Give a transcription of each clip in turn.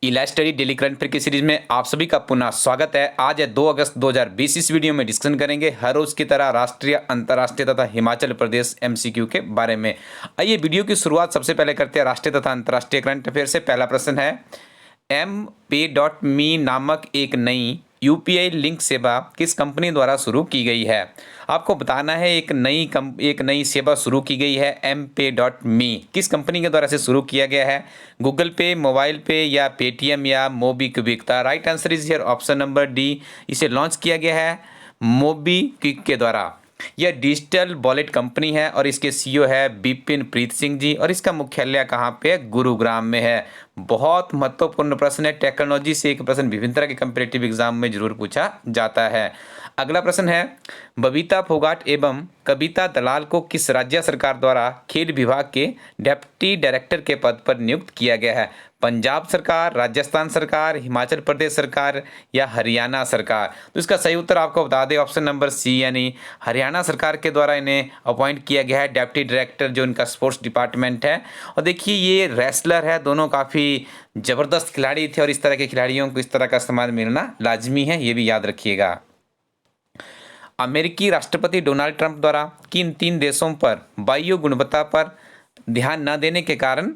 इलाज study daily current affair की series में आप सभी का पुनः स्वागत है। आज है 2 अगस्त 2020। इस वीडियो में डिस्कशन करेंगे हर रोज की तरह राष्ट्रीय, अंतर्राष्ट्रीय तथा हिमाचल प्रदेश एमसीक्यू के बारे में। आइए वीडियो की शुरुआत सबसे पहले करते हैं राष्ट्रीय तथा अंतर्राष्ट्रीय करंट अफेयर से। पहला प्रश्न है, mPay.me नामक एक नई यूपीआई लिंक सेवा किस कंपनी द्वारा शुरू की गई है? आपको बताना है एक नई सेवा शुरू की गई है mPay.me किस कंपनी के द्वारा से शुरू किया गया है? गूगल पे, मोबाइल पे या पेटीएम या MobiKwik? The right answer is here option number D. इसे लॉन्च किया गया है मोबीक्विक के द्वारा। यह डिजिटल वॉलेट कंपनी है और इसके सीईओ है विपिन प्रीत सिंह जी और इसका मुख्यालय कहाँ पे है? गुरुग्राम में है। बहुत महत्वपूर्ण प्रश्न है। टेक्नोलॉजी से एक प्रश्न विभिन्न तरह के कम्पिटेटिव एग्जाम में जरूर पूछा जाता है। अगला प्रश्न है, बबीता फोगाट एवं कविता दलाल को किस राज्य सरकार द्वारा खेल विभाग के डिप्टी डायरेक्टर के पद पर नियुक्त किया गया है? पंजाब सरकार, राजस्थान सरकार, हिमाचल प्रदेश सरकार या हरियाणा सरकार? तो इसका सही उत्तर आपको बता दें ऑप्शन नंबर सी, यानी हरियाणा सरकार के द्वारा इन्हें अपॉइंट किया गया है डिप्टी डायरेक्टर, जो इनका स्पोर्ट्स डिपार्टमेंट है। और देखिए ये रेसलर है, दोनों काफ़ी ज़बरदस्त खिलाड़ी थे और इस तरह के खिलाड़ियों को इस तरह का सम्मान मिलना लाजमी है, ये भी याद रखिएगा। अमेरिकी राष्ट्रपति डोनाल्ड ट्रंप द्वारा किन 3 देशों पर वायु गुणवत्ता पर ध्यान न देने के कारण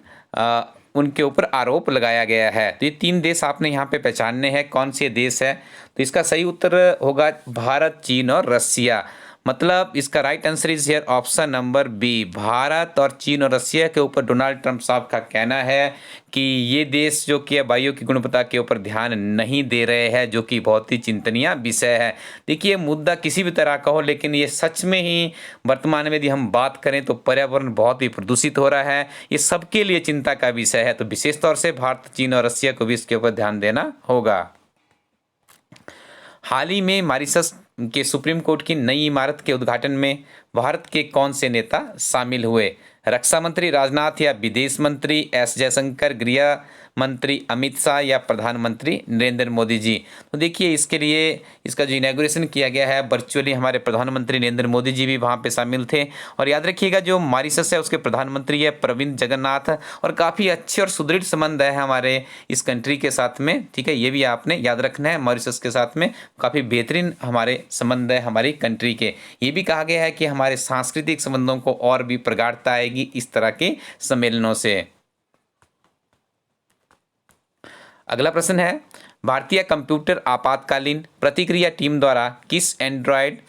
उनके ऊपर आरोप लगाया गया है? तो ये 3 देश आपने यहाँ पे पहचानने हैं, कौन से देश है? तो इसका सही उत्तर होगा भारत, चीन और रसिया। मतलब इसका right answer is here option number B. Bharat और चीन और रसिया के ऊपर डोनाल्ड ट्रंप साहब का कहना है कि ये देश जो कि वायु की गुणवत्ता के ऊपर ध्यान नहीं दे रहे हैं, जो कि बहुत ही चिंतनीय विषय है। देखिए मुद्दा किसी भी तरह का हो, लेकिन ये सच में ही वर्तमान में यदि हम बात करें तो पर्यावरण बहुत ही प्रदूषित हो रहा है, ये सबके लिए चिंता का विषय है। तो विशेष तौर से भारत, चीन और रसिया को भी इसके ऊपर ध्यान देना होगा। हाल ही में मॉरिशस के सुप्रीम कोर्ट की नई इमारत के उद्घाटन में भारत के कौन से नेता शामिल हुए? रक्षा मंत्री राजनाथ या विदेश मंत्री एस जयशंकर, गृह मंत्री अमित शाह या प्रधानमंत्री नरेंद्र मोदी जी? तो देखिए इसके लिए इसका जो इनॉग्रेशन किया गया है वर्चुअली, हमारे प्रधानमंत्री नरेंद्र मोदी जी भी वहाँ पे शामिल थे। और याद रखिएगा जो मॉरिशस है उसके प्रधानमंत्री है प्रविंद जगन्नाथ, और काफ़ी अच्छे और सुदृढ़ संबंध है हमारे इस कंट्री के साथ में। ठीक है, ये भी आपने याद रखना है। मॉरिशस के साथ में काफ़ी बेहतरीन हमारे संबंध है हमारी कंट्री के। ये भी कहा गया है कि हमारे सांस्कृतिक संबंधों को और भी प्रगाढ़ता आएगी इस तरह के सम्मेलनों से। अगला प्रश्न है, भारतीय कंप्यूटर आपातकालीन प्रतिक्रिया टीम द्वारा किस एंड्रॉयड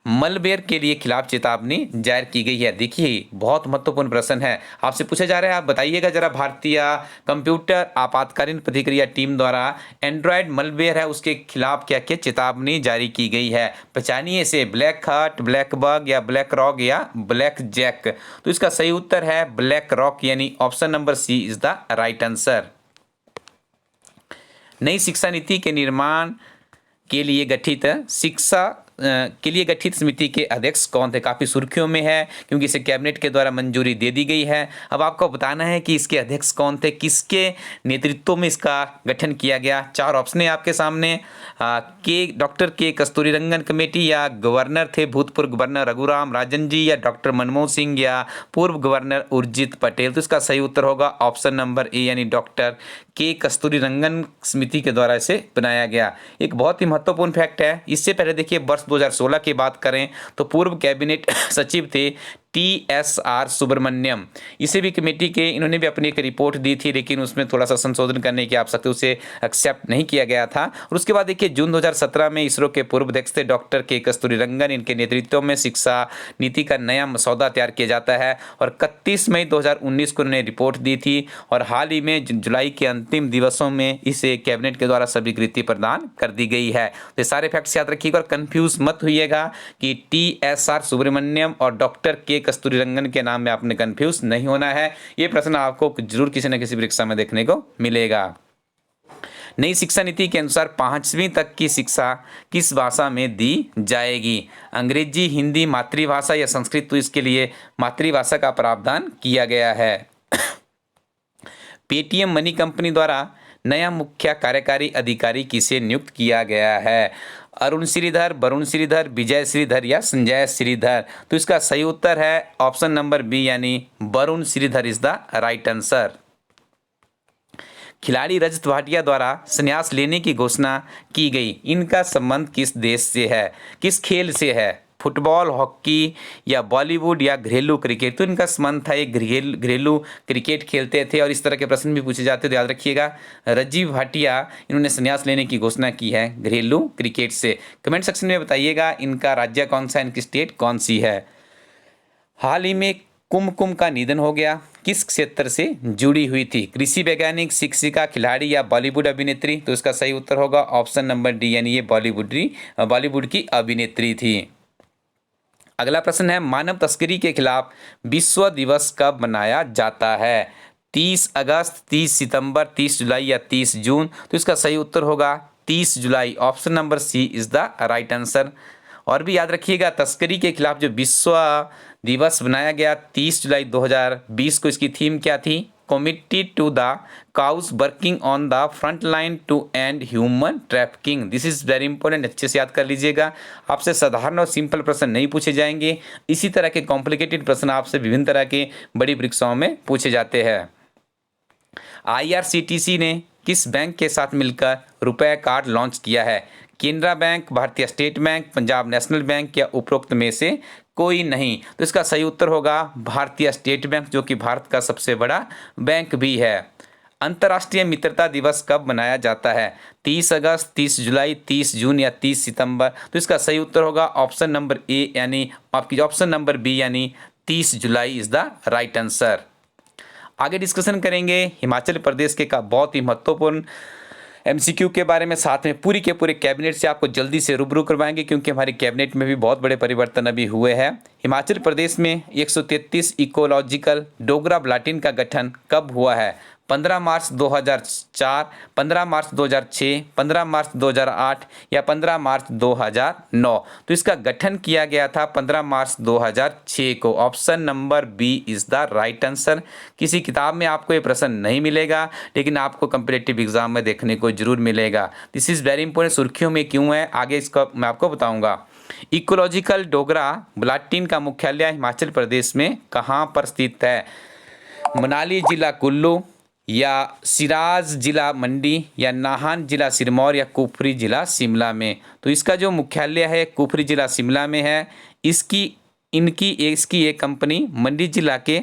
मलवेयर के लिए खिलाफ चेतावनी जारी की गई है? देखिए बहुत महत्वपूर्ण प्रश्न है, आपसे पूछा जा रहा है, आप बताइएगा जरा। भारतीय कंप्यूटर आपातकालीन प्रतिक्रिया टीम द्वारा एंड्रॉयड मलवेयर है उसके खिलाफ क्या क्या चेतावनी जारी की गई है? पहचानिए इसे, ब्लैक हार्ट, ब्लैक बग या ब्लैक रॉक या ब्लैक जैक? तो इसका सही उत्तर है ब्लैक रॉक, यानी option number C is the right answer. नई शिक्षा नीति के निर्माण के लिए गठित समिति के अध्यक्ष कौन थे? काफ़ी सुर्खियों में है क्योंकि इसे कैबिनेट के द्वारा मंजूरी दे दी गई है। अब आपको बताना है कि इसके अध्यक्ष कौन थे, किसके नेतृत्व में इसका गठन किया गया। 4 ऑप्शन है आपके सामने। डॉक्टर के कस्तूरीरंगन कमेटी, या गवर्नर थे भूतपूर्व गवर्नर रघुराम राजन जी, या डॉक्टर मनमोहन सिंह, या पूर्व गवर्नर उर्जित पटेल? तो इसका सही उत्तर होगा ऑप्शन नंबर ए, यानी डॉक्टर के कस्तूरीरंगन समिति के द्वारा इसे बनाया गया। एक बहुत ही महत्वपूर्ण फैक्ट है, इससे पहले देखिए वर्ष 2016 की बात करें तो पूर्व कैबिनेट सचिव थे TSR सुब्रमण्यम। इसे भी कमेटी के इन्होंने भी अपनी एक रिपोर्ट दी थी, लेकिन उसमें थोड़ा सा संशोधन करने की आवश्यकता, उसे एक्सेप्ट नहीं किया गया था। और उसके बाद देखिए जून 2017 में इसरो के पूर्व अध्यक्ष थे डॉक्टर के कस्तूरीरंगन, इनके नेतृत्व में शिक्षा नीति का नया मसौदा तैयार किया जाता है और 31 मई 2019 को उन्होंने रिपोर्ट दी थी। और हाल ही में जुलाई के अंतिम दिवसों में इसे कैबिनेट के द्वारा स्वीकृति प्रदान कर दी गई है। तो सारे फैक्ट्स याद रखिएगा और कंफ्यूज मत होइएगा कि TSR सुब्रमण्यम और डॉक्टर के कस्तूरीरंगन के नाम में आपने कंफ्यूज नहीं होना है। ये प्रश्न आपको जरूर किसी न किसी परीक्षा में देखने को मिलेगा। नई शिक्षा नीति के अनुसार 5वीं तक की शिक्षा किस भाषा में दी जाएगी? अंग्रेजी, हिंदी, मातृभाषा या संस्कृत? तो इसके लिए मातृभाषा का प्रावधान किया गया है। पेटीएम मनी कंपनी द्वारा नया मुख्य कार्यकारी अधिकारी किसे नियुक्त किया गया है? अरुण श्रीधर, वरुण श्रीधर, विजय श्रीधर या संजय श्रीधर? तो इसका सही उत्तर है ऑप्शन नंबर बी, यानी Varun Shridhar is the right answer. खिलाड़ी रजत भाटिया द्वारा संन्यास लेने की घोषणा की गई, इनका संबंध किस देश से है, किस खेल से है, फुटबॉल, हॉकी या बॉलीवुड या घरेलू क्रिकेट। तो इनका संबंध था, एक घरेलू क्रिकेट खेलते थे और इस तरह के प्रश्न भी पूछे जाते, तो याद रखिएगा रजीव भाटिया इन्होंने संन्यास लेने की घोषणा की है घरेलू क्रिकेट से। कमेंट सेक्शन में बताइएगा इनका राज्य कौन सा है, इनकी स्टेट कौन सी है। हाल ही में कुमकुम का निधन हो गया, किस क्षेत्र से जुड़ी हुई थी, कृषि वैज्ञानिक, शिक्षिका, खिलाड़ी या बॉलीवुड अभिनेत्री। तो इसका सही उत्तर होगा ऑप्शन नंबर डी, यानी ये बॉलीवुड की अभिनेत्री थी। अगला प्रश्न है, मानव तस्करी के खिलाफ विश्व दिवस कब मनाया जाता है, 30 अगस्त, 30 सितंबर, 30 जुलाई या 30 जून। तो इसका सही उत्तर होगा 30 जुलाई, option number C is the right answer. और भी याद रखिएगा तस्करी के खिलाफ जो विश्व दिवस बनाया गया 30 जुलाई 2020 को, इसकी थीम क्या थी, committed to the cause working on the front line to end human trafficking. This is very important, अच्छे से याद कर लीजिएगा। आपसे साधारण और सिंपल प्रश्न नहीं पूछे जाएंगे, इसी तरह के कॉम्प्लिकेटेड प्रश्न आपसे विभिन्न तरह के बड़ी परीक्षाओं में पूछे जाते हैं। IRCTC ने किस बैंक के साथ मिलकर रुपए कार्ड लॉन्च किया है, केनरा बैंक, भारतीय state bank, Punjab national bank या उपरोक्त में से कोई नहीं। तो इसका सही उत्तर होगा भारतीय स्टेट बैंक, जो कि भारत का सबसे बड़ा बैंक भी है। अंतर्राष्ट्रीय मित्रता दिवस कब मनाया जाता है, 30 अगस्त, 30 जुलाई, 30 जून या 30 सितंबर। तो इसका सही उत्तर होगा ऑप्शन नंबर ए, यानी आपकी ऑप्शन नंबर बी, यानी 30 जुलाई इज द राइट आंसर। आगे डिस्कशन करेंगे हिमाचल प्रदेश के का बहुत ही महत्वपूर्ण MCQ के बारे में, साथ में पूरी के पूरे कैबिनेट से आपको जल्दी से रूबरू करवाएंगे, क्योंकि हमारी कैबिनेट में भी बहुत बड़े परिवर्तन अभी हुए हैं। हिमाचल प्रदेश में 133 इकोलॉजिकल डोगरा बुलेटिन का गठन कब हुआ है, 15 मार्च 2004, 15 मार्च 2006, 15 मार्च 2008 या 15 मार्च 2009। तो इसका गठन किया गया था 15 मार्च 2006 को, option number B is the right answer. किसी किताब में आपको ये प्रश्न नहीं मिलेगा, लेकिन आपको कंपीटेटिव एग्जाम में देखने को जरूर मिलेगा। दिस इज वेरी इंपॉर्टेंट, सुर्खियों में क्यों है आगे इसका मैं आपको बताऊंगा। इकोलॉजिकल डोगरा बुलेटिन का मुख्यालय हिमाचल प्रदेश में कहाँ पर स्थित है, मनाली जिला कुल्लू या सिराज जिला मंडी या नाहन जिला सिरमौर या कुफरी जिला शिमला में। तो इसका जो मुख्यालय है कुफरी जिला शिमला में है। इसकी एक कंपनी मंडी जिला के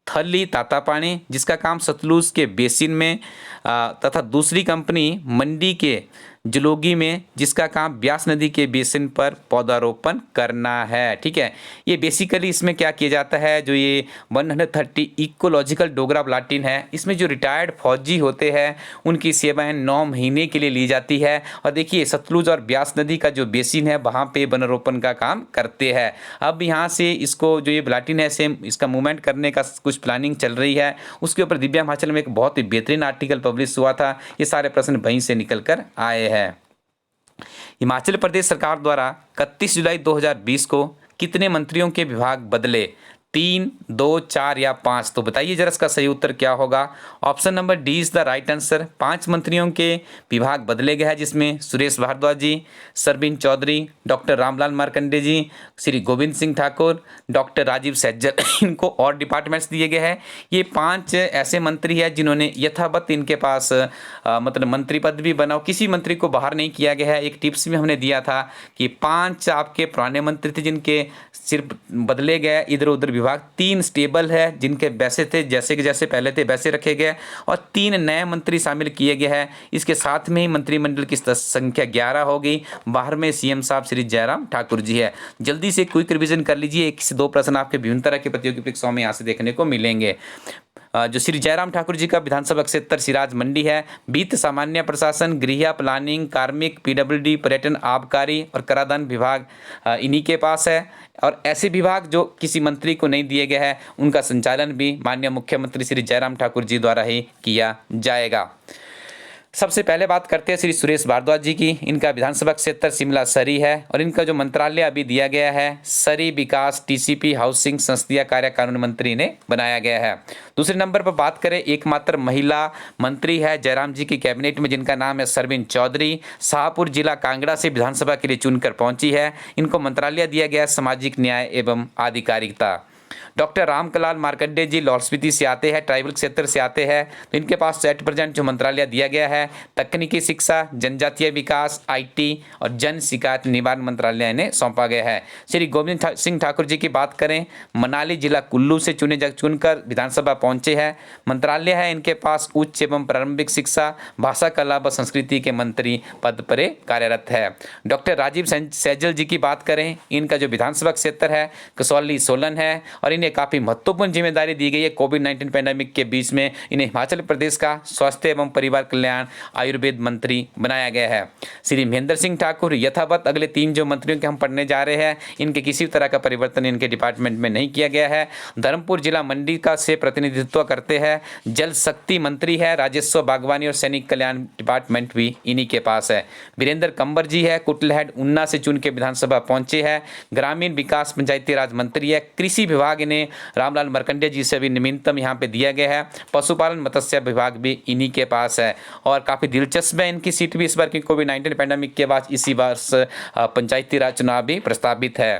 थली तातापानी, जिसका काम सतलुज के बेसिन में, तथा दूसरी कंपनी मंडी के जलोगी में, जिसका काम ब्यास नदी के बेसिन पर पौधारोपण करना है। ठीक है, ये बेसिकली इसमें क्या किया जाता है, जो ये 130 इकोलॉजिकल डोगरा बुलेटिन है, इसमें जो रिटायर्ड फौजी होते हैं उनकी सेवाएं 9 महीने के लिए ली जाती है। और देखिए सतलुज और ब्यास नदी का जो बेसिन है वहाँ पे वनारोपण का काम करते हैं। अब यहाँ से इसको जो ये बुलेटिन है सेम इसका मूवमेंट करने का कुछ प्लानिंग चल रही है, उसके ऊपर दिव्य हिमाचल में एक बहुत ही बेहतरीन आर्टिकल पब्लिश हुआ था। ये सारे प्रश्न वहीं से निकल कर आए हैं। हिमाचल प्रदेश सरकार द्वारा 31 जुलाई 2020 को कितने मंत्रियों के विभाग बदले, 3, 2, 4 या 5। तो बताइए जरा इसका सही उत्तर क्या होगा। Option number D is the right answer. 5 मंत्रियों के विभाग बदले गए हैं, जिसमें सुरेश भारद्वाज जी, सरवीन चौधरी, डॉक्टर रामलाल मार्कंडे जी, श्री गोविंद सिंह ठाकुर, डॉक्टर राजीव सैजल, इनको और डिपार्टमेंट्स दिए गए हैं। ये 5 ऐसे मंत्री हैं जिन्होंने यथावत इनके पास मतलब मंत्री पद भी बनाओ, किसी मंत्री को बाहर नहीं किया गया है। एक टिप्स में हमने दिया था कि 5 आपके पुराने मंत्री थे जिनके सिर्फ बदले गए इधर उधर विभाग, 3 स्टेबल है जिनके वैसे थे जैसे कि जैसे पहले थे वैसे रखे गए, और 3 नए मंत्री शामिल किए गए हैं। इसके साथ में ही मंत्रिमंडल की संख्या 11 हो गई। बाहर में CM साहब श्री जयराम ठाकुर जी है। जल्दी से क्विक रिवीजन कर लीजिए, 1 से 2 प्रश्न आपके विभिन्न तरह के प्रतियोगी परीक्षाओं में यहाँ से देखने को मिलेंगे। जो श्री जयराम ठाकुर जी का विधानसभा क्षेत्र सिराज मंडी है। वित्त, सामान्य प्रशासन, गृह, प्लानिंग, कार्मिक, PWD, पर्यटन, आबकारी और कराधान विभाग इन्हीं के पास है। और ऐसे विभाग जो किसी मंत्री को नहीं दिए गए हैं उनका संचालन भी माननीय मुख्यमंत्री श्री जयराम ठाकुर जी द्वारा ही किया जाएगा। सबसे पहले बात करते हैं श्री सुरेश भारद्वाज जी की। इनका विधानसभा क्षेत्र शिमला सरी है और इनका जो मंत्रालय अभी दिया गया है सरी विकास, TCP, हाउसिंग, संसदीय कार्य कानून मंत्री ने बनाया गया है। दूसरे नंबर पर बात करें, एकमात्र महिला मंत्री है जयराम जी की कैबिनेट में, जिनका नाम है सरवीन चौधरी। शाहपुर जिला कांगड़ा से विधानसभा के लिए चुनकर पहुंची है। इनको मंत्रालय दिया गया सामाजिक न्याय एवं आधिकारिकता। डॉक्टर रामकलाल मार्कंडे जी लाहौल स्पीति से आते हैं, ट्राइबल क्षेत्र से आते हैं, तो इनके पास एट प्रेजेंट जो मंत्रालय दिया गया है तकनीकी शिक्षा, जनजातीय विकास, IT और जन शिकायत निवारण मंत्रालय इन्हें सौंपा गया है। श्री गोविंद सिंह ठाकुर जी की बात करें, मनाली जिला कुल्लू से चुनकर विधानसभा पहुंचे हैं। मंत्रालय है इनके पास उच्च एवं प्रारंभिक शिक्षा, भाषा कला व संस्कृति के मंत्री पद पर कार्यरत है। डॉक्टर राजीव सैजल जी की बात करें, इनका जो विधानसभा क्षेत्र है कसौली सोलन है और इन्हें काफ़ी महत्वपूर्ण जिम्मेदारी दी गई है। कोविड-19 पैंडेमिक के बीच में इन्हें हिमाचल प्रदेश का स्वास्थ्य एवं परिवार कल्याण आयुर्वेद मंत्री बनाया गया है। श्री महेंद्र सिंह ठाकुर यथावत अगले 3 जो मंत्रियों के हम पढ़ने जा रहे हैं, इनके किसी तरह का परिवर्तन इनके डिपार्टमेंट में नहीं किया गया है। धर्मपुर जिला मंडी का से प्रतिनिधित्व करते हैं। जल शक्ति मंत्री है, राजस्व, बागवानी और सैनिक कल्याण डिपार्टमेंट भी इन्हीं के पास है। वीरेंद्र कंवर जी है, कुटलहट ऊना से चुन के विधानसभा पहुंचे हैं। ग्रामीण विकास पंचायती राज मंत्री है। कृषि विभाग इन्हें रामलाल मार्कंडे जी से भी नवीनतम यहाँ पे दिया गया है। पशुपालन मत्स्य विभाग भी इन्हीं के पास है और काफ़ी दिलचस्प है इनकी सीट भी इस बार की कोविड-19 पैंडेमिक के बाद इसी वर्ष पंचायती राज चुनाव भी प्रस्तावित है।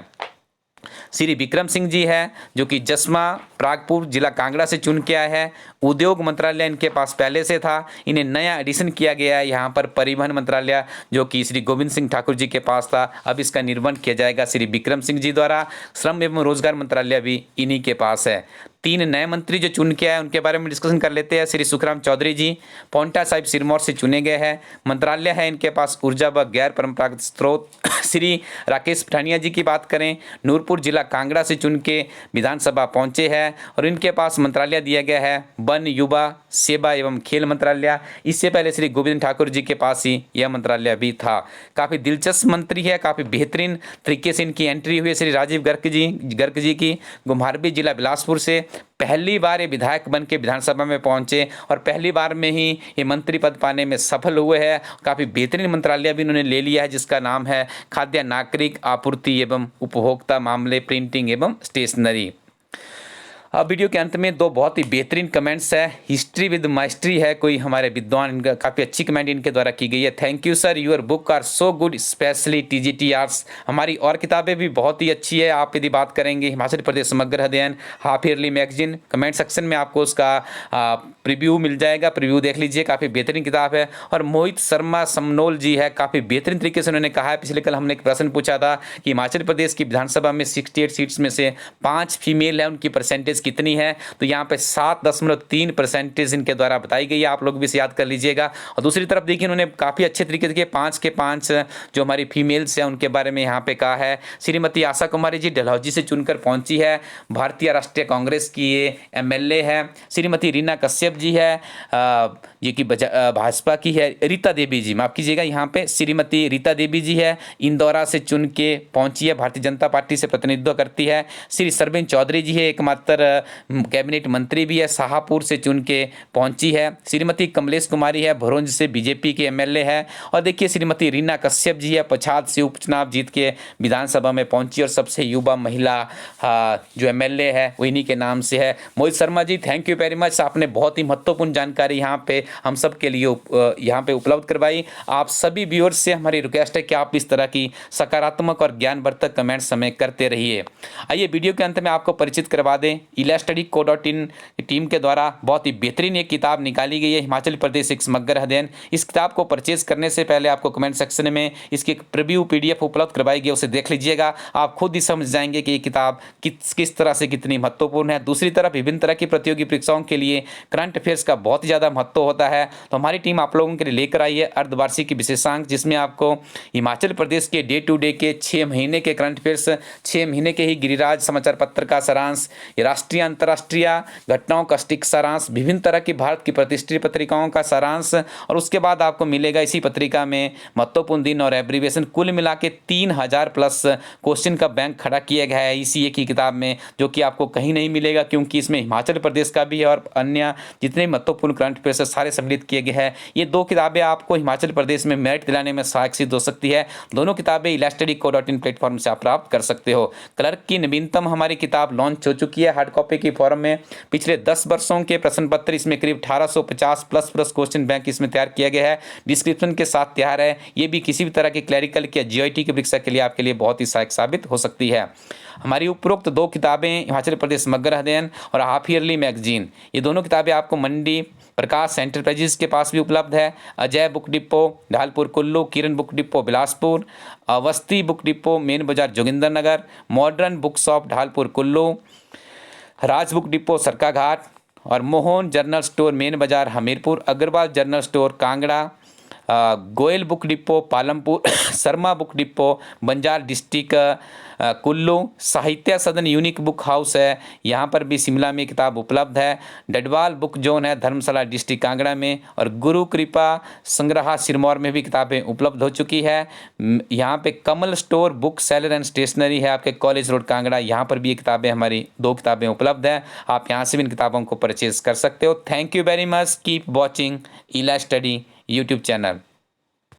श्री विक्रम सिंह जी है जो कि जसमा प्रागपुर जिला कांगड़ा से चुन के आए हैं। उद्योग मंत्रालय इनके पास पहले से था, इन्हें नया एडिशन किया गया है यहाँ पर परिवहन मंत्रालय जो कि श्री गोविंद सिंह ठाकुर जी के पास था, अब इसका निर्वहन किया जाएगा श्री विक्रम सिंह जी द्वारा। श्रम एवं रोजगार मंत्रालय भी इन्हीं के पास है। 3 नए मंत्री जो चुन के आए उनके बारे में डिस्कशन कर लेते हैं। श्री सुखराम चौधरी जी पौंटा साहिब सिरमौर से चुने गए हैं। मंत्रालय है इनके पास ऊर्जा व गैर परंपरागत स्रोत। श्री राकेश पठानिया जी की बात करें, नूरपुर जिला कांगड़ा से चुन के विधानसभा पहुंचे हैं और इनके पास मंत्रालय दिया गया है वन, युवा सेवा एवं खेल मंत्रालय। इससे पहले श्री गोविंद ठाकुर जी के पास ही यह मंत्रालय भी था। काफ़ी दिलचस्प मंत्री है, काफ़ी बेहतरीन तरीके से इनकी एंट्री हुई है। श्री राजीव गर्ग जी की गुम्हारवी जिला बिलासपुर से पहली बार ये विधायक बन के विधानसभा में पहुंचे और पहली बार में ही ये मंत्री पद पाने में सफल हुए हैं। काफ़ी बेहतरीन मंत्रालय भी इन्होंने ले लिया है जिसका नाम है खाद्य नागरिक आपूर्ति एवं उपभोक्ता मामले, प्रिंटिंग एवं स्टेशनरी। अब वीडियो के अंत में 2 बहुत ही बेहतरीन कमेंट्स है। हिस्ट्री विद मास्टरी है कोई हमारे विद्वान, इनका काफ़ी अच्छी कमेंट इनके द्वारा की गई है। Thank you sir, your book are so good specially TGT arts. हमारी और किताबें भी बहुत ही अच्छी है। आप यदि बात करेंगे हिमाचल प्रदेश समग्र अध्ययन half yearly magazine, comment section में आपको उसका प्रीव्यू मिल जाएगा, प्रीव्यू देख लीजिए, काफ़ी बेहतरीन किताब है। और मोहित शर्मा समनोल जी है, काफ़ी बेहतरीन तरीके से उन्होंने कहा है। पिछले कल हमने एक प्रश्न पूछा था कि हिमाचल प्रदेश की विधानसभा में 68 सीट्स में से 5 फीमेल है, उनकी परसेंटेज कितनी है, तो यहाँ पे 7.3% इनके द्वारा बताई गई है। आप लोग भी इसे याद कर लीजिएगा। और दूसरी तरफ देखिए उन्होंने काफ़ी अच्छे तरीके से 5 के 5 जो हमारी फीमेल्स हैं उनके बारे में यहाँ पे कहा है। श्रीमती आशा कुमारी जी डलहौजी से चुनकर पहुंची है, भारतीय राष्ट्रीय कांग्रेस की ये MLA है। श्रीमती रीना कश्यप जी है, ये कि भाजपा की है। रीता देवी जी, माफ़ कीजिएगा, यहाँ पे श्रीमती रीता देवी जी है, इंदौरा से चुन के पहुंची है, भारतीय जनता पार्टी से प्रतिनिधित्व करती है। श्री सरविन चौधरी जी है, एकमात्र कैबिनेट मंत्री भी है, शाहपुर से चुन के पहुंची है। श्रीमती कमलेश कुमारी है, भरोंज से BJP के MLA है। और देखिए श्रीमती रीना कश्यप जी है, पछाद से उपचुनाव जीत के विधानसभा में पहुंची और सबसे युवा महिला जो MLA है वो इन्हीं के नाम से है। Mohit Sharma ji thank you very much, आपने बहुत ही महत्वपूर्ण जानकारी यहाँ पे हम सब के लिए यहाँ पे उपलब्ध करवाई। आप सभी व्यूअर्स से हमारी रिक्वेस्ट है कि आप इस तरह की सकारात्मक और ज्ञानवर्धक कमेंट्स हमें करते रहिए। आइए वीडियो के अंत में आपको परिचित करवा दें, ILAstudyCo.in टीम के द्वारा बहुत ही बेहतरीन एक किताब निकाली गई है, हिमाचल प्रदेश एक समग्र अध्ययन। इस किताब को परचेज करने से पहले आपको कमेंट सेक्शन में इसकी प्रीव्यू PDF उपलब्ध करवाई गई, उसे देख लीजिएगा। आप खुद ही समझ जाएंगे कि ये किताब किस तरह से कितनी महत्वपूर्ण है। दूसरी तरफ विभिन्न तरह की प्रतियोगी परीक्षाओं के लिए करंट अफेयर्स का बहुत ही ज़्यादा महत्व होता है, तो हमारी टीम आप लोगों के लिए लेकर आई है अर्धवार्षिक विशेषांक, जिसमें आपको हिमाचल प्रदेश के डे टू डे के 6 महीने के करंट अफेयर्स, 6 महीने के ही गिरिराज समाचार पत्र का सारांश, राष्ट्रीय अंतर्राष्ट्रीय घटनाओं का स्टिक सारांश, विभिन्न तरह की भारत की प्रतिष्ठित पत्रिकाओं का सारांश, और उसके बाद आपको मिलेगा इसी पत्रिका में महत्वपूर्ण दिन और एब्रीविएशन। कुल मिला के 3000 प्लस क्वेश्चन का बैंक खड़ा किया गया है इसी एक ही किताब में, जो कि आपको कहीं नहीं मिलेगा, क्योंकि इसमें हिमाचल प्रदेश का भी है और अन्य जितने महत्वपूर्ण करंट अफेयर्स सारे सम्मिलित किए गए हैं। ये 2 किताबें आपको हिमाचल प्रदेश में मेरिट दिलाने में सहायक सिद्ध हो सकती है। दोनों किताबें ILAstudyCo.in प्लेटफॉर्म से आप प्राप्त कर सकते हो। क्लर्क की नवीनतम हमारी किताब लॉन्च हो चुकी है, हर कॉपी की फॉर्म में पिछले 10 वर्षों के प्रश्न पत्र इसमें करीब 1850 प्लस क्वेश्चन बैंक इसमें तैयार किया गया है, डिस्क्रिप्शन के साथ तैयार है। ये भी किसी भी तरह के क्लैरिकल या जीआईटी की परीक्षा के लिए आपके लिए बहुत ही सहायक साबित हो सकती है। हमारी उपरोक्त 2 किताबें हिमाचल प्रदेश समग्र अध्ययन और हाफ ईयरली मैगजीन, ये दोनों किताबें आपको मंडी प्रकाश एंटरप्राइजेस के पास भी उपलब्ध है। Ajay book depot Dhalpur Kullu, Kiran book depot Bilaspur, Awasthi book depot main बाजार Jogindernagar, modern book shop Dhalpur Kullu, Raj book depot Sarkaghat और मोहन जर्नल स्टोर मेन बाजार Hamirpur, Agarwal general store Kangra, Goyal book depot Palampur, Sharma book depot Banjar district Kullu, Sahitya Sadan unique book house है, यहाँ पर भी शिमला में किताब उपलब्ध है। डडवाल बुक जोन है धर्मशाला डिस्ट्रिक्ट कांगड़ा में, और गुरु कृपा संग्रह सिरमौर में भी किताबें उपलब्ध हो चुकी है। यहाँ पे Kamal store book seller and stationery है आपके कॉलेज रोड कांगड़ा, यहाँ पर भी ये किताबें हमारी 2 किताबें उपलब्ध है। आप यहाँ से भी इन किताबों को परचेज कर सकते हो। Thank you very much, keep watching इला स्टडी यूट्यूब चैनल।